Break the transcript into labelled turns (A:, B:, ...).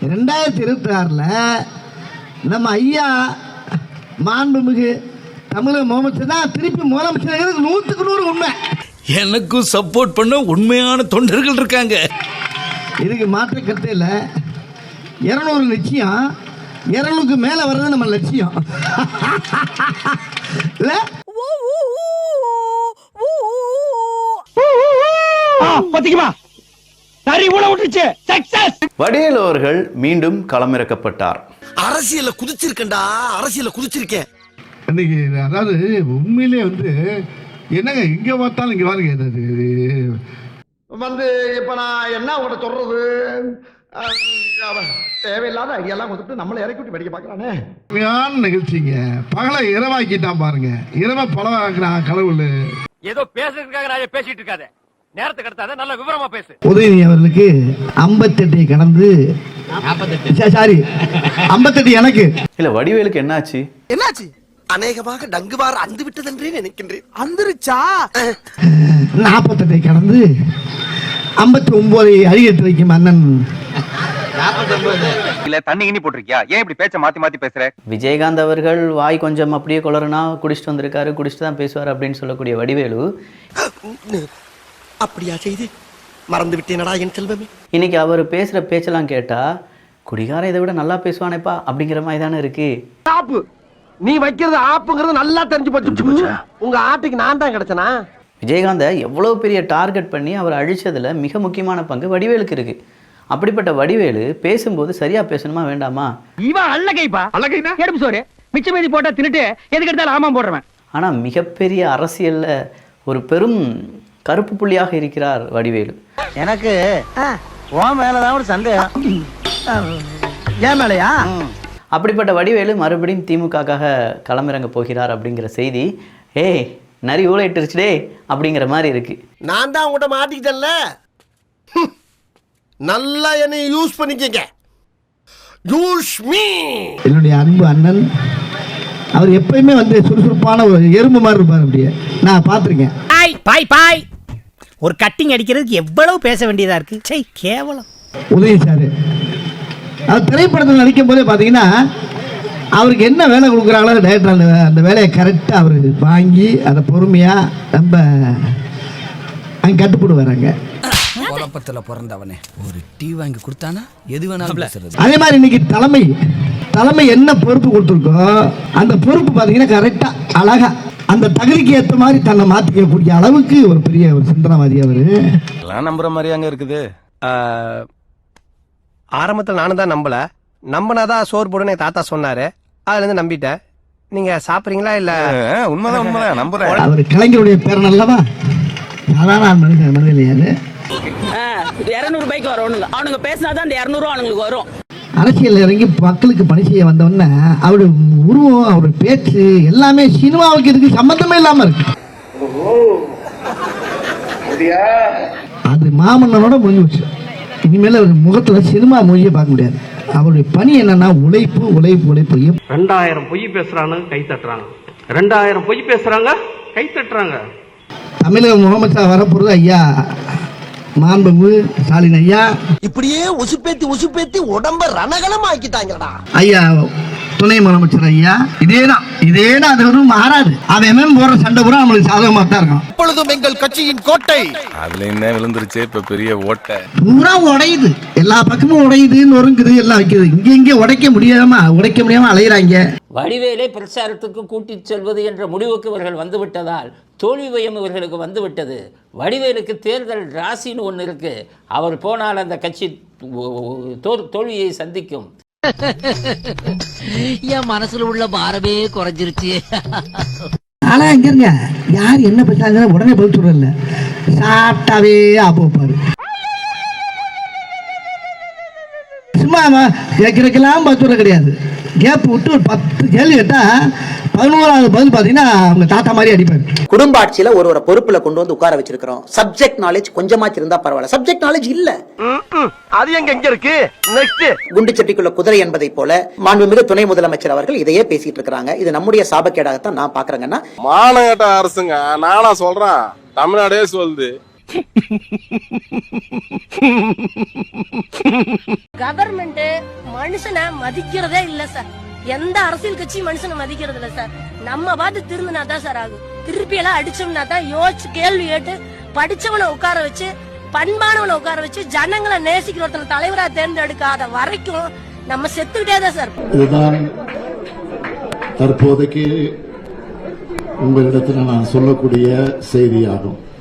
A: 2026ல் நம்ம ஐயா மாண்புமிகு தமிழக முதலமைச்சர் தான் திருப்பி முதலமைச்சர் 100க்கு 100 உண்மை.
B: எனக்கும் சப்போர்ட் பண்ண உண்மையான தொண்டர்கள் இருக்காங்க.
A: இதுக்கு மாற்று கருத்து இல்லை. 200 நிச்சயம், 200க்கு மேலே வர்றது நம்ம லட்சியம் இல்லை.
C: வடிவேலு அவர்கள் மீண்டும் களமிறக்கப்பட்டார்.
D: அரசியல குதிச்சிருக்கேன்டா, அரசியல குதிச்சிருக்கேன்.
A: இன்னைக்கு அதாவது உண்மையிலே என்னங்க இங்கே பார்த்தாலும் இங்கே பாருங்க இப்ப நான் என்ன உங்கள்கிட்ட சொல்றது, தேவையில்லாத ஐடியாலாம் கொடுத்துட்டு நம்மளை இறக்கி விட்டு படிக்க பார்க்கறானே. உண்மையான நிகழ்ச்சிங்க. பகலை இரவாக்கிட்டான் பாருங்க, இரவை பழவாக்குறான் கடவுள்.
E: ஏதோ பேசுறதுக்காக நான் பேசிட்டு இருக்காத, நேரத்தை கடத்தாத, நல்ல விவரமா பேசு.
A: உதயநிதி அவர்களுக்கு 58 கடந்து 58 எனக்கு
C: இல்ல. வடிவேலுக்கு என்னாச்சு?
D: அநேகமாக டங்குவார் அந்து விட்டதென்றே நினைக்கின்றேன். அந்துருச்சா?
A: 48 கடந்து 59 அடியெடுத்து வைக்கும் அண்ணன்.
E: தண்ணி கிண்ணி போட்டிருக்கியா? ஏன் இப்படி பேச்ச மாத்தி மாத்தி பேசுற?
C: விஜயகாந்த் அவர்கள் வாய் கொஞ்சம் அப்படியே கொளறுனா குடிச்சிட்டு வந்திருக்காரு, குடிச்சிட்டு தான் பேசுவார் அப்படின்னு சொல்லக்கூடிய வடிவேலு
D: அப்படியா செய்து மறந்து விட்டேனடா என் செல்வமே.
C: இன்னைக்கு அவர் பேசுற பேச்செல்லாம் கேட்டா குடிகாரன் இதை விட நல்லா பேசுவானேப்பா அப்படிங்கிற மாதிரி தானே இருக்கு.
D: ஆப்பு நீ வைக்கிறது ஆப்புங்கிறது நல்லா தெரிஞ்சு போச்சு. உங்க ஆட்டுக்கு நான் தான் கிடைச்சனா?
C: விஜயகாந்தை எவ்வளவு பெரிய டார்கெட் பண்ணி அவர் அழிச்சதுல மிக முக்கியமான பங்கு வடிவேலுக்கு இருக்கு. அப்படிப்பட்ட வடிவேலு பேசும்போது சரியா பேசணுமா வேண்டாமா?
E: இவன் அல்லகைப்பா, அல்லகைனா எடுப்பு சோறு மிச்ச மீதி போட்டா தின்னுட்டு எதுக்கு எடுத்தாலும் ஆமாம் போடுறவன்.
C: ஆனா மிகப்பெரிய அரசியல்ல ஒரு பெரும் கருப்பு புள்ளியாக இருக்கிறார் வடிவேலு.
F: எனக்கு உன் மேலதான் ஒரு சந்தேகம். ஏன் மேலையா?
C: அப்படிப்பட்ட வடிவேலு மறுபடியும் திமுகக்காக களமிறங்க போகிறார் அப்படிங்கிற செய்தி நரி ஊழைட்டுருச்சுடே அப்படிங்கிற மாதிரி இருக்கு.
D: நான் தான் உங்கள்கிட்ட மாட்டிக்கிட்டேன்ல, நல்லா என்னை யூஸ் பண்ணிக்கங்க. Use me.
A: என்னுடைய அன்பு அண்ணன் அவர் எப்பயுமே சுறுசுறுப்பான ஒரு எறும்பு மாதிரி இருப்பார். அப்படியே நான் பார்த்துருக்கேன்.
F: பாய் பாய் ஒரு கட்டிங் அடிக்கிறதுக்கு எவ்வளவு பேச வேண்டியதா இருக்கு. சை கேவலம்.
A: உதவி சார் அவர் திரைப்படத்தில் நடிக்கும் போதே பார்த்தீங்கன்னா அவருக்கு என்ன வேலை கொடுக்குறாங்களோ டேரக்டர் அந்த வேலையை கரெக்டாக அவர் வாங்கி அதை பொறுமையாக ரொம்ப அங்கே கட்டுப்படுவாங்க.
B: குழப்பத்தில் பிறந்தவனே ஒரு டீ வாங்கி கொடுத்தானா எது வேணாலும் பேசுறது.
A: அதே மாதிரி இன்னைக்கு தலைமை என்ன பொறுப்பு கொடுத்துருக்கோ அந்த பொறுப்பு பார்த்தீங்கன்னா கரெக்டாக அழகா அந்த தகுதிக்கு ஏற்ற மாதிரி தன்னை மாற்றிக்கக்கூடிய அளவுக்கு ஒரு பெரிய ஒரு சிந்தனைவாதி அவரு.
E: எல்லாம் நம்புற மாதிரி அங்க இருக்குது.
F: ஆரம்பத்தில் நானும் தான் நம்பினாதான் சோறு போடுன்னு தாத்தா சொன்னாரு. அதுல இருந்து நம்பிட்டேன். நீங்க சாப்பிடுறீங்களா? இல்ல
E: உண்மைதான் நம்புறேன்.
A: அவர் கலைஞருடைய பேர் நல்லவா சாதாரண மனிதன் இல்லையாது.
G: 200 பைக் வரும், அவனுங்க பேசினாதான் அந்த 200 அவனுங்களுக்கு வரும்.
A: அரசியல் இறங்கி மக்களுக்கு பணி செய்ய வந்தோடனே அவருடைய உருவம் அவருடைய பேச்சு எல்லாமே சினிமாவுக்கு இதுக்கு சம்பந்தமே இல்லாம இருக்கு. அது மாமன்னனோட முடிஞ்சு வச்சு இனிமேல் அவர் முகத்துல சினிமா மொழியை பார்க்க முடியாது. அவருடைய பணி என்னன்னா உழைப்பு உழைப்பு உழைப்பு.
H: 2000 பொய் பேசுறாங்க கை தட்டுறாங்க, 2000 பொய் பேசுறாங்க கை தட்டுறாங்க.
A: தமிழக முதலமைச்சர் வரப்போறது ஐயா மாண்புமிகு ஸ்டாலின் ஐயா.
D: இப்படியே உசுப்பேத்தி உடம்ப ரணகலம் ஆக்கிட்டாங்கடா
A: ஐயா துணை முதலமைச்சர் ஐயா. இதேதான் அது ஒன்றும் மாறாது. அவன் போற சண்டை பூரா நம்மளுக்கு சாதகமா தான் இருக்கும்.
D: இப்பொழுதும் எங்கள் கட்சியின் கோட்டை
E: அதுல என்ன விழுந்துருச்சு இப்ப பெரிய ஓட்டை
A: பூரா உடையுது, எல்லா பக்கமும் உடையுது, நொறுங்குது, எல்லாம் வைக்குது. இங்கே உடைக்க முடியாம அலையிறாங்க.
G: வடிவேலை பிரச்சாரத்துக்கு கூட்டிச் செல்வது என்ற முடிவுக்கு இவர்கள் வந்துவிட்டதால் தோல்வி பயம் இவர்களுக்கு வந்துவிட்டது. வடிவேலுக்கு தேர்தல் ராசின்னு ஒன்று இருக்கு. அவர் போனால் அந்த கட்சி தோல்வியை சந்திக்கும்.
I: என் மனசுல உள்ள பாரமே குறைஞ்சிருச்சு.
A: ஆனா இங்க யார் என்ன பேசாங்க உடனே பதில் சொல்றல, சாப்பிட்டாவே ஆப்பாரு. சும்மா கேட்கறதுக்கெல்லாம் பதில் கிடையாது. கேப் விட்டு ஒரு 10 கேள்வி கேட்டா 11வது பதில் பாத்தீங்கன்னா அவங்க தாத்தா மாதிரி அடிப்பாரு.
J: குடும்ப ஆட்சியில ஒரு பொறுப்புல கொண்டு வந்து உட்கார வச்சிருக்கிறோம். சப்ஜெக்ட் நாலேஜ் கொஞ்சமாச்சு இருந்தா பரவாயில்ல. சப்ஜெக்ட் நாலேஜ் இல்ல.
D: அது எங்க இருக்கு? நெக்ஸ்ட்
J: குண்டுச்சட்டிக்குள்ள குதிரை என்பதை போல மாண்புமிகு துணை முதலமைச்சர் அவர்கள் இதையே பேசிட்டு இருக்காங்க. இது நம்முடைய சாபக்கேடாகத்தான் நான் பாக்குறேங்கன்னா.
E: மானகட்ட அரசுங்க. நானா சொல்றேன், தமிழ்நாடே சொல்லுது
K: கவர்மெண்ட் மனுஷனை மதிக்கிறதே இல்ல சார். எந்த அரசியல் கட்சி மனுஷனை மதிக்கிறது இல்ல சார். நம்ம பார்த்து திரும்பினா தான் சார் ஆகும். திருப்பி எல்லாம் அடிச்சோம்னா தான் யோசிச்சு கேள்வி கேட்டு படிச்சவனை உட்கார வச்சு பண்பானவனை உட்கார வச்சு ஜனங்களை நேசிக்கிற ஒருத்தனை தலைவரா தேர்ந்தெடுக்காத வரைக்கும் நம்ம செத்துக்கிட்டே தான் சார்.
L: இதுதான் தற்போதைக்கு உங்களிடத்தில் நான் சொல்லக்கூடிய செய்தியாகும்.